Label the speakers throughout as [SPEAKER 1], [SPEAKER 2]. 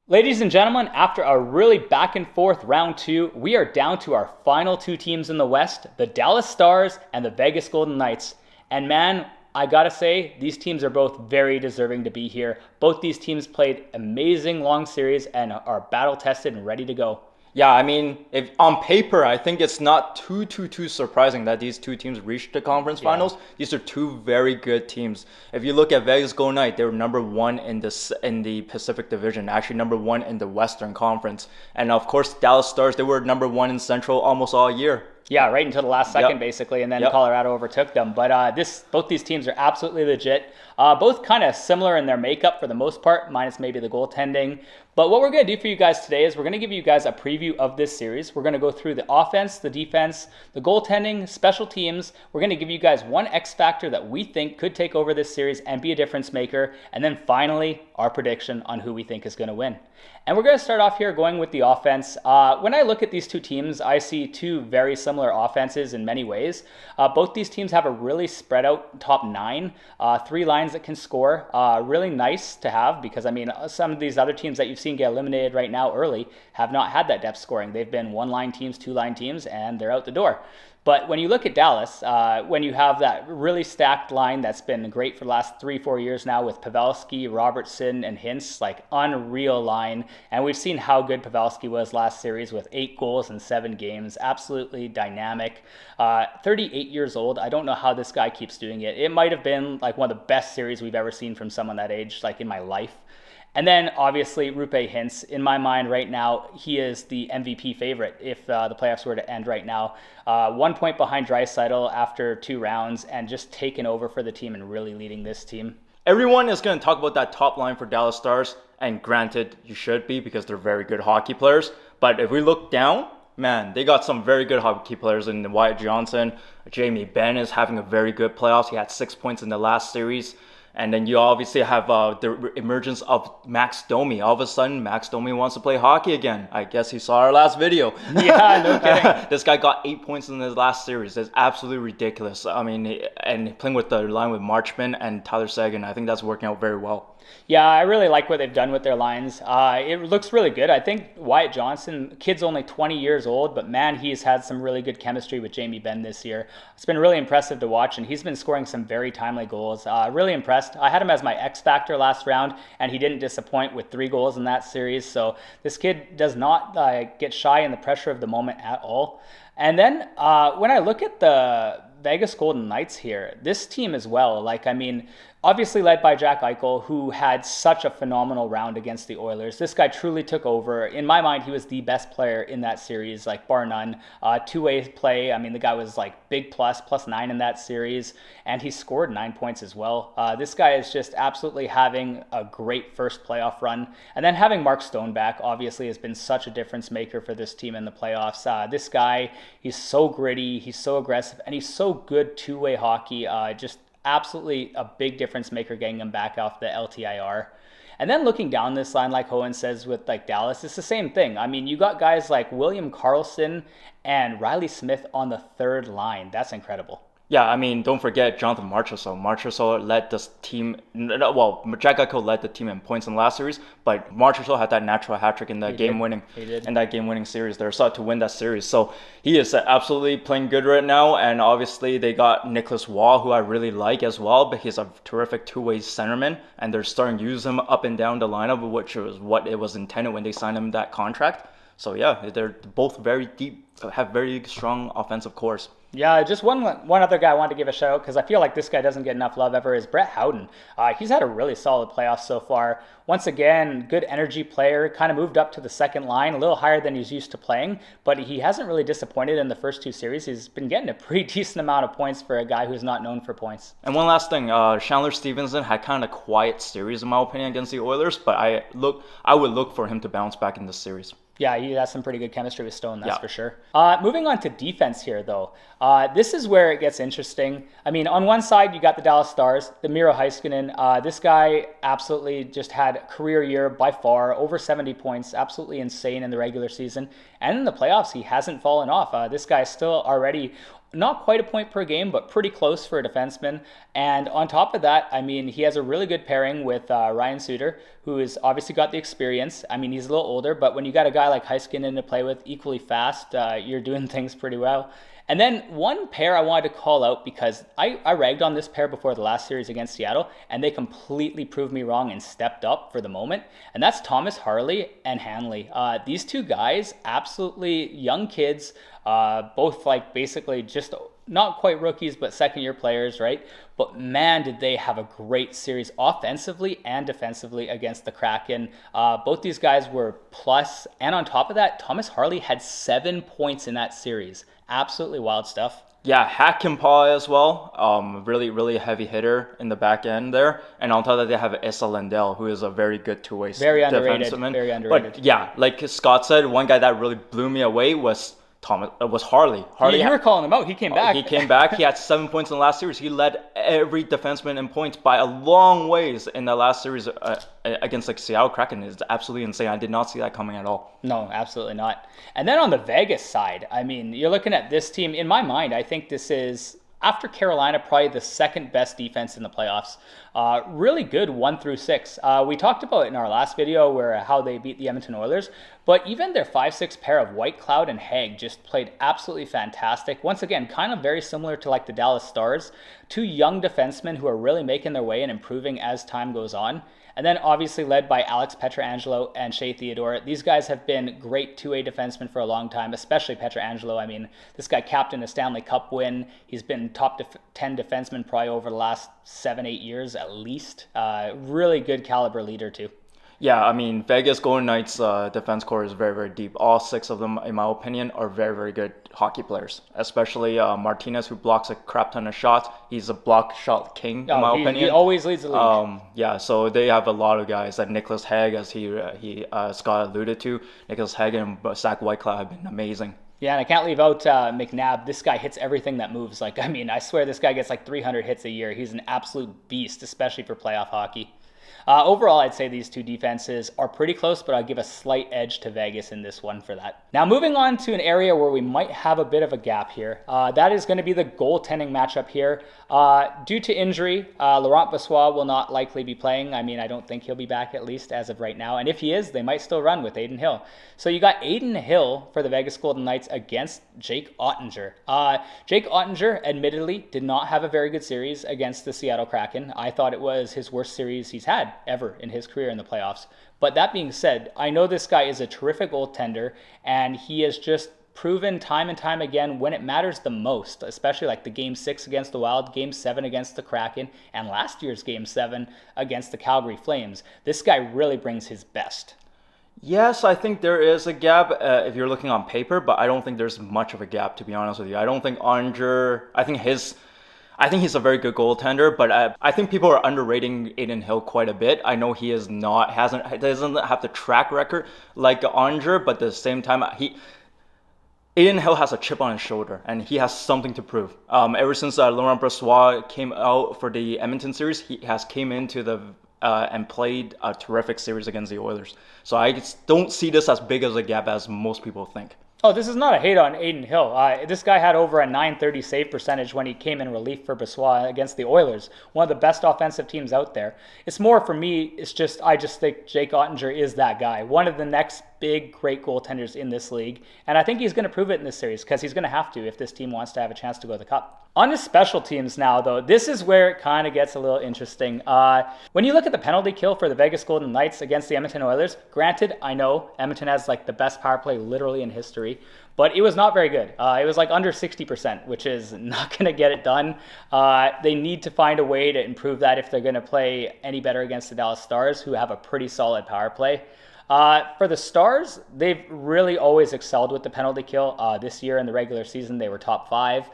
[SPEAKER 1] Ladies and gentlemen, after a really back and forth round two, we are down to our final two teams in the West, the Dallas Stars and the Vegas Golden Knights. And man, I gotta say, these teams are both very deserving to be here. Both these teams played amazing long series and are battle tested and ready to go.
[SPEAKER 2] Yeah, I mean, if on paper, I think it's not too surprising that these two teams reached the conference finals. These are two very good teams. If you look at Vegas Golden Knight, they were number one in the Pacific Division, actually number one in the Western Conference, and of course Dallas Stars, they were number one in Central almost all year.
[SPEAKER 1] Yeah, right until the last second,
[SPEAKER 2] Yep.
[SPEAKER 1] basically, and then
[SPEAKER 2] Yep.
[SPEAKER 1] Colorado overtook them. But both these teams are absolutely legit. Both kind of similar in their makeup for the most part, minus maybe the goaltending. But what we're going to do for you guys today is we're going to give you guys a preview of this series. We're going to go through the offense, the defense, the goaltending, special teams. We're going to give you guys one X factor that we think could take over this series and be a difference maker. And then finally, our prediction on who we think is going to win. And we're going to start off here going with the offense. When I look at these two teams, I see two very similar offenses in many ways. Both these teams have a really spread out top nine, three lines that can score. Really nice to have because, I mean, some of these other teams that you've seen get eliminated right now early have not had that depth scoring. They've been one-line teams, two-line teams, and they're out the door. But when you look at Dallas, when you have that really stacked line that's been great for the last 3-4 years now with Pavelski, Robertson, and Hintz, like unreal line. And we've seen how good Pavelski was last series with 8 goals in 7 games. Absolutely dynamic. 38 years old. I don't know how this guy keeps doing it. It might have been like one of the best series we've ever seen from someone that age, like in my life. And then obviously Rupe Hintz, in my mind right now, he is the MVP favorite if the playoffs were to end right now. 1 point behind Draisaitl after 2 rounds and just taking over for the team and really leading this team.
[SPEAKER 2] Everyone is going to talk about that top line for Dallas Stars, and granted, you should be because they're very good hockey players. But if we look down, man, they got some very good hockey players in Wyatt Johnson. Jamie Benn is having a very good playoffs. He had 6 points in the last series. And then you obviously have the emergence of Max Domi. All of a sudden, Max Domi wants to play hockey again. I guess he saw our last video.
[SPEAKER 1] Yeah, no kidding.
[SPEAKER 2] This guy got 8 points in his last series. It's absolutely ridiculous. I mean, and playing with the line with Marchman and Tyler Seguin, I think that's working out very well.
[SPEAKER 1] Yeah, I really like what they've done with their lines. It looks really good. I think Wyatt Johnson, kid's only 20 years old, but man, he's had some really good chemistry with Jamie Benn this year. It's been really impressive to watch, and he's been scoring some very timely goals. Really impressed. I had him as my X factor last round, and he didn't disappoint with 3 goals in that series. So this kid does not get shy in the pressure of the moment at all. And then when I look at the Vegas Golden Knights here, this team as well, like, I mean, obviously led by Jack Eichel, who had such a phenomenal round against the Oilers. This guy truly took over. In my mind, he was the best player in that series, like bar none. Two-way play. I mean, the guy was like big +9 in that series, and he scored 9 points as well. This guy is just absolutely having a great first playoff run. And then having Mark Stone back, obviously, has been such a difference maker for this team in the playoffs. This guy, he's so gritty, he's so aggressive, and he's so good two-way hockey. Just absolutely a big difference maker getting him back off the LTIR. And then looking down this line, like Hohen says with like Dallas, it's the same thing. I mean, you got guys like William Karlsson and Riley Smith on the third line. That's incredible.
[SPEAKER 2] Yeah, I mean, don't forget Jonathan Marchessault. Marchessault led this team. Well, Jack Eichel led the team in points in the last series, but Marchessault had that natural hat trick in that game-winning series. They're set to win that series, so he is absolutely playing good right now. And obviously, they got Nicholas Waugh, who I really like as well, but he's a terrific two-way centerman, and they're starting to use him up and down the lineup, which was what it was intended when they signed him that contract. So yeah, they're both very deep, have very strong offensive cores.
[SPEAKER 1] Yeah, just one other guy I wanted to give a shout out because I feel like this guy doesn't get enough love ever is Brett Howden. He's had a really solid playoff so far. Once again, good energy player, kind of moved up to the second line, a little higher than he's used to playing, but he hasn't really disappointed in the first 2 series. He's been getting a pretty decent amount of points for a guy who's not known for points.
[SPEAKER 2] And one last thing, Chandler Stevenson had kind of a quiet series in my opinion against the Oilers, but I would look for him to bounce back in this series.
[SPEAKER 1] Yeah, he has some pretty good chemistry with Stone, that's for sure. Moving on to defense here, though. This is where it gets interesting. I mean, on one side, you got the Dallas Stars, the Miro Heiskanen. This guy absolutely just had a career year by far, over 70 points, absolutely insane in the regular season. And in the playoffs, he hasn't fallen off. This guy is still already not quite a point per game, but pretty close for a defenseman. And on top of that, I mean, he has a really good pairing with Ryan Suter, who has obviously got the experience. I mean, he's a little older, but when you got a guy like Heiskanen to play with, equally fast, you're doing things pretty well. And then one pair I wanted to call out because I ragged on this pair before the last series against Seattle, and they completely proved me wrong and stepped up for the moment. And that's Thomas Harley and Hanley. These two guys, absolutely young kids, both like basically just not quite rookies, but second-year players, right? But man, did they have a great series offensively and defensively against the Kraken. Both these guys were plus, and on top of that, Thomas Harley had 7 points in that series. Absolutely wild stuff.
[SPEAKER 2] Yeah, Hakanpää as well. Really, really heavy hitter in the back end there. And on top of that, they have Esa Lindell, who is a very good two-way defenseman.
[SPEAKER 1] Very underrated.
[SPEAKER 2] But yeah, like Scott said, one guy that really blew me away was Harley.
[SPEAKER 1] You were calling him out. He came back.
[SPEAKER 2] He came back. He had 7 points in the last series. He led every defenseman in points by a long ways in the last series against like Seattle Kraken. It's absolutely insane. I did not see that coming at all.
[SPEAKER 1] No, absolutely not. And then on the Vegas side, I mean, you're looking at this team. In my mind, I think this is, after Carolina, probably the second best defense in the playoffs. Really good 1 through 6. We talked about in our last video how they beat the Edmonton Oilers, but even their 5-6 pair of Whitecloud and Haig just played absolutely fantastic. Once again, kind of very similar to like the Dallas Stars. Two young defensemen who are really making their way and improving as time goes on. And then obviously led by Alex Pietrangelo and Shea Theodore. These guys have been great two-way defensemen for a long time, especially Pietrangelo. I mean, this guy captained a Stanley Cup win. He's been top 10 defenseman probably over the last 7-8 years at least. Really good caliber leader too.
[SPEAKER 2] Yeah, I mean, Vegas Golden Knights defense core is very, very deep. All 6 of them, in my opinion, are very, very good hockey players, especially Martinez, who blocks a crap ton of shots. He's a block shot king, in my opinion.
[SPEAKER 1] He always leads the league.
[SPEAKER 2] Yeah, so they have a lot of guys. Like Nicholas Haig, as Scott alluded to. Nicholas Haig and Zach Whitecloud have been amazing.
[SPEAKER 1] Yeah, and I can't leave out McNabb. This guy hits everything that moves. Like, I mean, I swear this guy gets like 300 hits a year. He's an absolute beast, especially for playoff hockey. Overall, I'd say these two defenses are pretty close, but I'll give a slight edge to Vegas in this one for that. Now, moving on to an area where we might have a bit of a gap here. That is going to be the goaltending matchup here. Due to injury, Laurent Brossoit will not likely be playing. I mean, I don't think he'll be back at least as of right now. And if he is, they might still run with Adin Hill. So you got Adin Hill for the Vegas Golden Knights against Jake Oettinger. Jake Oettinger, admittedly, did not have a very good series against the Seattle Kraken. I thought it was his worst series he's had ever in his career in the playoffs. But that being said, I know this guy is a terrific goaltender, and he has just proven time and time again when it matters the most, especially like the Game 6 against the Wild, Game 7 against the Kraken, and last year's Game 7 against the Calgary Flames. This guy really brings his best.
[SPEAKER 2] Yes, I think there is a gap if you're looking on paper, but I don't think there's much of a gap, to be honest with you. I don't think I think he's a very good goaltender, but I think people are underrating Adin Hill quite a bit. I know he doesn't have the track record like Oettinger, but at the same time, Adin Hill has a chip on his shoulder, and he has something to prove. Ever since Laurent Brossoit came out for the Edmonton series, he has came into and played a terrific series against the Oilers. So I just don't see this as big as a gap as most people think.
[SPEAKER 1] Oh, this is not a hate on Adin Hill. This guy had over a .930 save percentage when he came in relief for Brossoit against the Oilers, one of the best offensive teams out there. It's more for me, I just think Jake Oettinger is that guy, one of the next big, great goaltenders in this league. And I think he's going to prove it in this series because he's going to have to if this team wants to have a chance to go to the Cup. On to special teams now, though. This is where it kind of gets a little interesting. When you look at the penalty kill for the Vegas Golden Knights against the Edmonton Oilers, granted, I know Edmonton has like the best power play literally in history, but it was not very good. It was like under 60%, which is not going to get it done. They need to find a way to improve that if they're going to play any better against the Dallas Stars, who have a pretty solid power play. For the Stars, they've really always excelled with the penalty kill. This year in the regular season, they were top 5.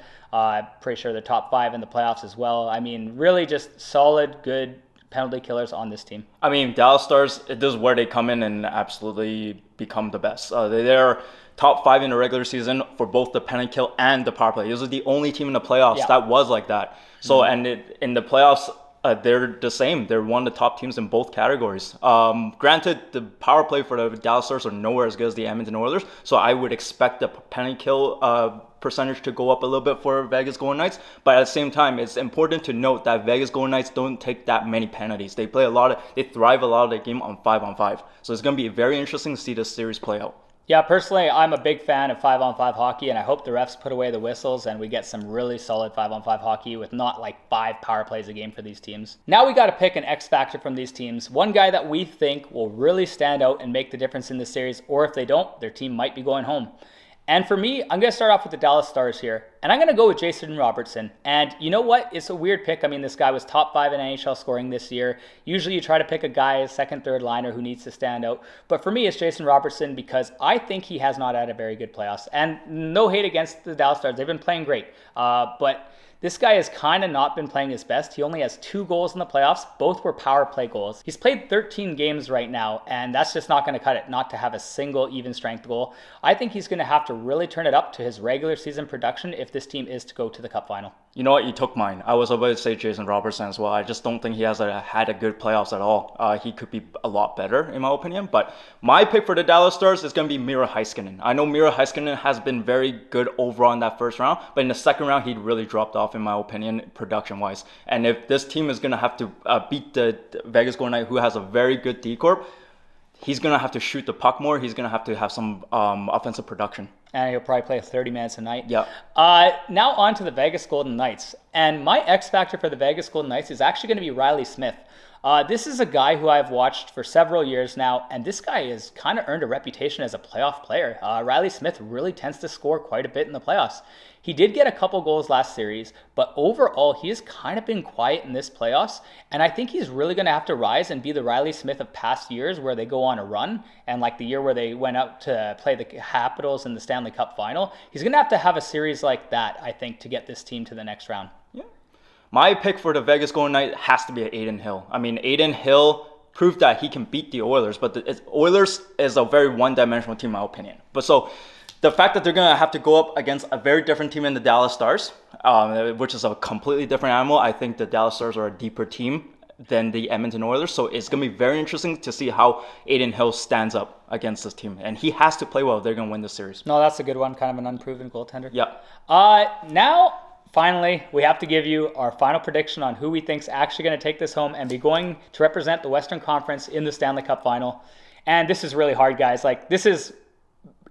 [SPEAKER 1] Pretty sure they're top 5 in the playoffs as well. I mean, really just solid, good penalty killers on this team.
[SPEAKER 2] I mean, Dallas Stars, this is where they come in and absolutely become the best. They're top 5 in the regular season for both the penalty kill and the power play. This is the only team in the playoffs that was like that. So, and in the playoffs, they're the same. They're one of the top teams in both categories. Granted, the power play for the Dallas Stars are nowhere as good as the Edmonton Oilers, so I would expect the penalty kill percentage to go up a little bit for Vegas Golden Knights. But at the same time, it's important to note that Vegas Golden Knights don't take that many penalties. They thrive a lot of the game on 5-on-5. So it's going to be very interesting to see this series play out.
[SPEAKER 1] Yeah, personally, I'm a big fan of 5-on-5 hockey, and I hope the refs put away the whistles and we get some really solid 5-on-5 hockey with not like 5 power plays a game for these teams. Now we got to pick an X factor from these teams, one guy that we think will really stand out and make the difference in this series, or if they don't, their team might be going home. And for me, I'm going to start off with the Dallas Stars here. And I'm going to go with Jason Robertson. And you know what? It's a weird pick. I mean, this guy was top 5 in NHL scoring this year. Usually you try to pick a guy, second, third liner who needs to stand out. But for me, it's Jason Robertson because I think he has not had a very good playoffs. And no hate against the Dallas Stars. They've been playing great. But this guy has kind of not been playing his best. He only has 2 goals in the playoffs. Both were power play goals. He's played 13 games right now, and that's just not going to cut it, not to have a single even strength goal. I think he's going to have to really turn it up to his regular season production if this team is to go to the Cup final.
[SPEAKER 2] You know what? You took mine. I was about to say Jason Robertson as well. I just don't think he has had a good playoffs at all. He could be a lot better, in my opinion. But my pick for the Dallas Stars is going to be Miro Heiskanen. I know Miro Heiskanen has been very good overall in that first round, but in the second round, he really dropped off, in my opinion, production-wise. And if this team is going to have to beat the Vegas Golden Knights, who has a very good D-Corp, he's going to have to shoot the puck more. He's going to have some offensive production.
[SPEAKER 1] And he'll probably play 30 minutes a night.
[SPEAKER 2] Yeah.
[SPEAKER 1] Now on to the Vegas Golden Knights. And my X factor for the Vegas Golden Knights is actually going to be Riley Smith. This is a guy who I've watched for several years now, and this guy has kind of earned a reputation as a playoff player. Riley Smith really tends to score quite a bit in the playoffs. He did get a couple goals last series, but overall, he has kind of been quiet in this playoffs, and I think he's really going to have to rise and be the Riley Smith of past years where they go on a run, and like the year where they went out to play the Capitals in the Stanley Cup final. He's going to have a series like that, I think, to get this team to the next round.
[SPEAKER 2] Yeah. My pick for the Vegas Golden Knights has to be Adin Hill. I mean, Adin Hill proved that he can beat the Oilers, but the Oilers is a very one-dimensional team, in my opinion. But so the fact that they're going to have to go up against a very different team in the Dallas Stars, which is a completely different animal, I think the Dallas Stars are a deeper team than the Edmonton Oilers. So it's going to be very interesting to see how Adin Hill stands up against this team. And he has to play well if they're going to win this series.
[SPEAKER 1] No, that's a good one. Kind of an unproven goaltender.
[SPEAKER 2] Yeah.
[SPEAKER 1] Now, finally, we have to give you our final prediction on who we think is actually going to take this home and be going to represent the Western Conference in the Stanley Cup final. And this is really hard, guys. Like, this is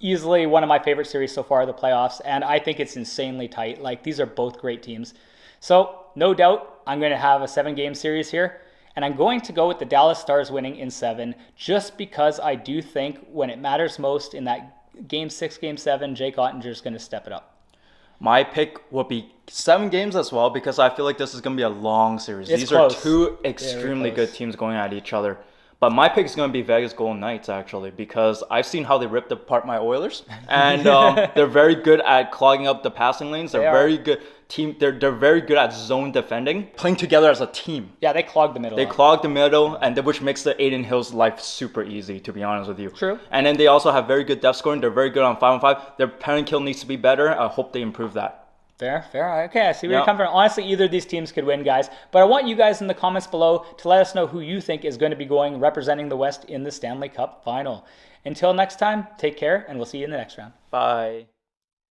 [SPEAKER 1] easily one of my favorite series so far, the playoffs, and I think it's insanely tight. Like, these are both great teams. So, no doubt, I'm going to have a 7-game series here, and I'm going to go with the Dallas Stars winning in 7, just because I do think when it matters most in that Game 6, Game 7, Jake Ottinger's going to step it up.
[SPEAKER 2] My pick would be 7 games as well, because I feel like this is going to be a long series.
[SPEAKER 1] These
[SPEAKER 2] are 2 extremely good teams going at each other. But my pick is going to be Vegas Golden Knights, actually, because I've seen how they ripped apart my Oilers, and they're very good at clogging up the passing lanes. They're very good team. They're very good at zone defending, playing together as a team.
[SPEAKER 1] Yeah, they clog the middle.
[SPEAKER 2] They clog the middle, and which makes the Adin Hill's life super easy, to be honest with you.
[SPEAKER 1] True.
[SPEAKER 2] And then they also have very good depth scoring. They're very good on 5-on-5. Their penalty kill needs to be better. I hope they improve that.
[SPEAKER 1] Fair. Okay, I see where you're coming from. Honestly, either of these teams could win, guys. But I want you guys in the comments below to let us know who you think is going to be going representing the West in the Stanley Cup final. Until next time, take care, and we'll see you in the next round.
[SPEAKER 2] Bye.